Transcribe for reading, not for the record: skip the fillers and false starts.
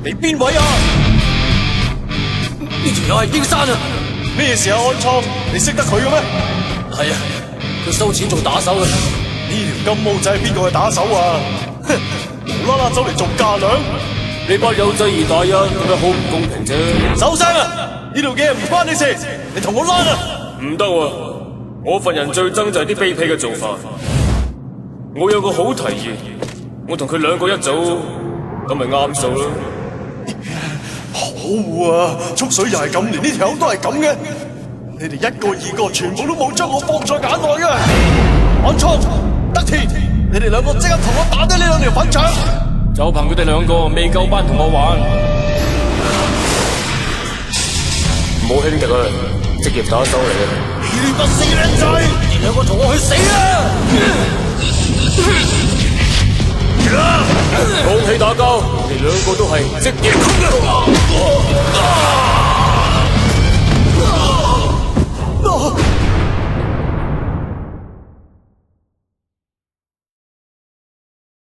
你邊位啊？呢條友係冰山啊！咩事啊，安倉？你識得佢嘅咩？係啊，佢收錢做打手嘅。呢條金毛仔係邊個嘅打手啊？哼，無啦啦走嚟做嫁娘，你班友仔二大人咁樣好唔公平啫！收聲啊！呢度嘅唔關你事，你同我躝啊！唔得喎，我份人最憎就係啲卑鄙嘅做法。我有個好提議，我同佢兩個一組，咁咪啱數咯。可惡啊！速水又係咁，連呢條友都係咁嘅。你哋一個二個全部都冇將我放在眼內啊！安倉、德田，你哋兩個即刻同我打低呢兩條粉腸！就憑佢哋兩個未夠班同我玩，唔好輕敵啊！職業打手嚟嘅。你個死靚仔，你兩個同我去死啊！講起打交，我哋兩個都係職業。